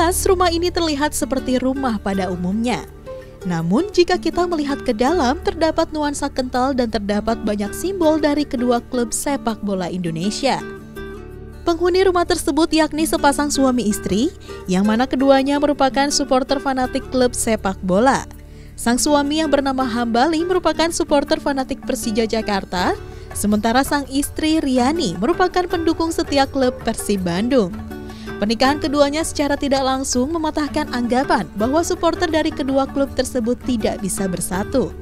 Sekilas, rumah ini terlihat seperti rumah pada umumnya. Namun, jika kita melihat ke dalam, terdapat nuansa kental dan terdapat banyak simbol dari kedua klub sepak bola Indonesia. Penghuni rumah tersebut yakni sepasang suami istri, yang mana keduanya merupakan supporter fanatik klub sepak bola. Sang suami yang bernama Hambali merupakan supporter fanatik Persija Jakarta, sementara sang istri Riani merupakan pendukung setia klub Persib Bandung. Pernikahan keduanya secara tidak langsung mematahkan anggapan bahwa supporter dari kedua klub tersebut tidak bisa bersatu.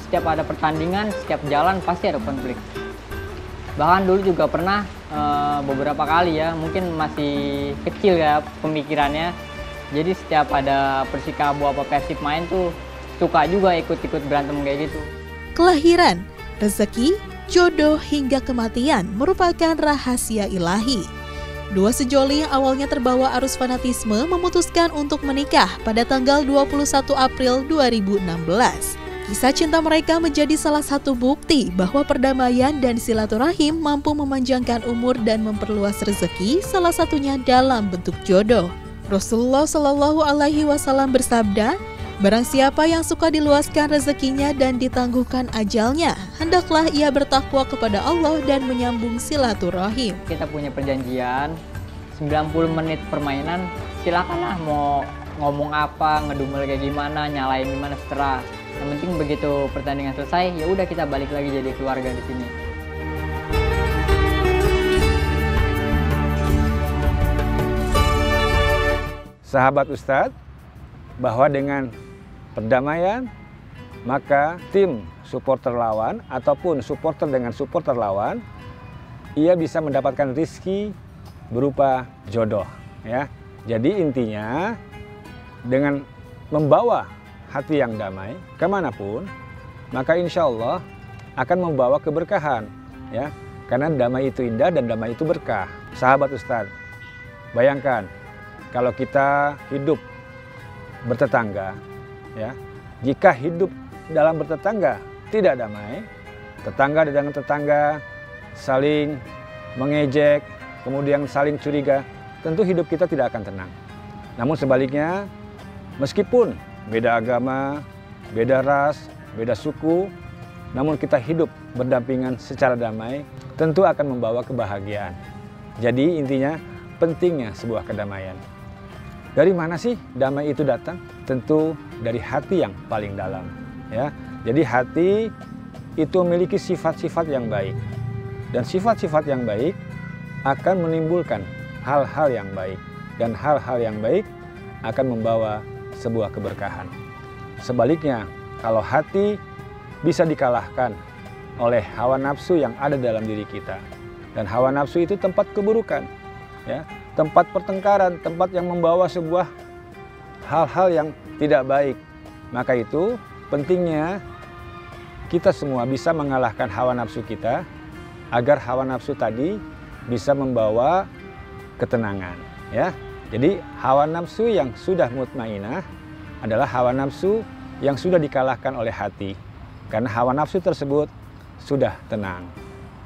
Setiap ada pertandingan, setiap jalan pasti ada konflik. Bahkan dulu juga pernah beberapa kali ya, mungkin masih kecil ya pemikirannya. Jadi setiap ada Persikabo apa Persib main tuh suka juga ikut-ikut berantem kayak gitu. Kelahiran, rezeki, jodoh hingga kematian merupakan rahasia ilahi. Dua sejoli yang awalnya terbawa arus fanatisme memutuskan untuk menikah pada tanggal 21 April 2016. Kisah cinta mereka menjadi salah satu bukti bahwa perdamaian dan silaturahim mampu memanjangkan umur dan memperluas rezeki, salah satunya dalam bentuk jodoh. Rasulullah Shallallahu Alaihi Wasallam bersabda, "Barang siapa yang suka diluaskan rezekinya dan ditangguhkan ajalnya, hendaklah ia bertakwa kepada Allah dan menyambung silaturahim." Kita punya perjanjian 90 menit permainan, silakanlah mau ngomong apa, ngedumel kayak gimana, nyalain gimana setelah. Yang penting begitu pertandingan selesai, ya udah kita balik lagi jadi keluarga di sini. Sahabat Ustadz, bahwa dengan perdamaian, maka tim supporter lawan ataupun supporter dengan supporter lawan, ia bisa mendapatkan rezeki berupa jodoh. Ya, jadi intinya dengan membawa hati yang damai kemanapun, maka insya Allah akan membawa keberkahan. Ya, karena damai itu indah dan damai itu berkah. Sahabat Ustadz, bayangkan kalau kita hidup bertetangga, ya, jika hidup dalam bertetangga tidak damai, tetangga dengan tetangga saling mengejek, kemudian saling curiga, tentu hidup kita tidak akan tenang. Namun sebaliknya, meskipun beda agama, beda ras, beda suku, namun kita hidup berdampingan secara damai, tentu akan membawa kebahagiaan. Jadi intinya pentingnya sebuah kedamaian. Dari mana sih damai itu datang? Tentu dari hati yang paling dalam. Ya, jadi hati itu memiliki sifat-sifat yang baik. Dan sifat-sifat yang baik akan menimbulkan hal-hal yang baik. Dan hal-hal yang baik akan membawa sebuah keberkahan. Sebaliknya, kalau hati bisa dikalahkan oleh hawa nafsu yang ada dalam diri kita. Dan hawa nafsu itu tempat keburukan. Ya, tempat pertengkaran, tempat yang membawa sebuah hal-hal yang tidak baik. Maka itu pentingnya kita semua bisa mengalahkan hawa nafsu kita agar hawa nafsu tadi bisa membawa ketenangan. Ya, jadi hawa nafsu yang sudah mutmainah adalah hawa nafsu yang sudah dikalahkan oleh hati. Karena hawa nafsu tersebut sudah tenang.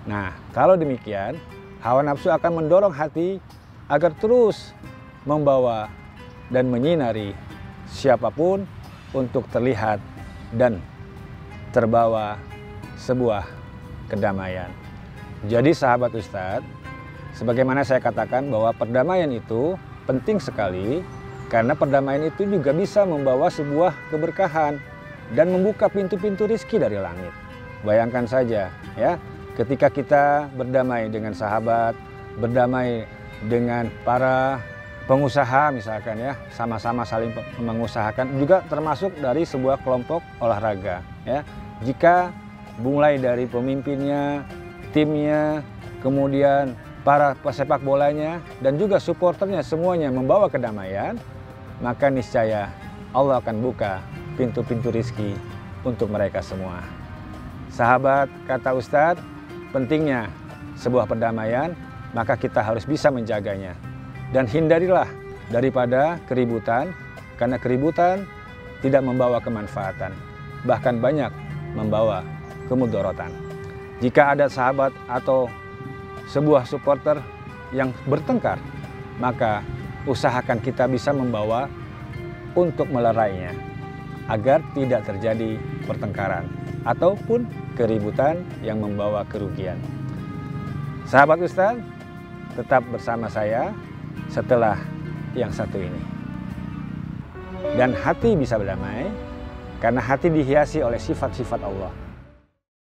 Nah, kalau demikian, hawa nafsu akan mendorong hati agar terus membawa dan menyinari siapapun untuk terlihat dan terbawa sebuah kedamaian. Jadi sahabat Ustadz, sebagaimana saya katakan bahwa perdamaian itu penting sekali karena perdamaian itu juga bisa membawa sebuah keberkahan dan membuka pintu-pintu rizki dari langit. Bayangkan saja ya, ketika kita berdamai dengan sahabat, berdamai dengan para pengusaha misalkan ya, sama-sama saling mengusahakan, juga termasuk dari sebuah kelompok olahraga ya. Jika mulai dari pemimpinnya, timnya, kemudian para pesepak bolanya dan juga supporternya semuanya membawa kedamaian, maka niscaya Allah akan buka pintu-pintu rizki untuk mereka semua. Sahabat, kata Ustadz, pentingnya sebuah perdamaian, maka kita harus bisa menjaganya. Dan hindarilah daripada keributan, karena keributan tidak membawa kemanfaatan, bahkan banyak membawa kemudorotan. Jika ada sahabat atau sebuah supporter yang bertengkar, maka usahakan kita bisa membawa untuk melerainya, agar tidak terjadi pertengkaran ataupun keributan yang membawa kerugian. Sahabat Ustadz, tetap bersama saya setelah yang satu ini. Dan hati bisa berdamai, karena hati dihiasi oleh sifat-sifat Allah.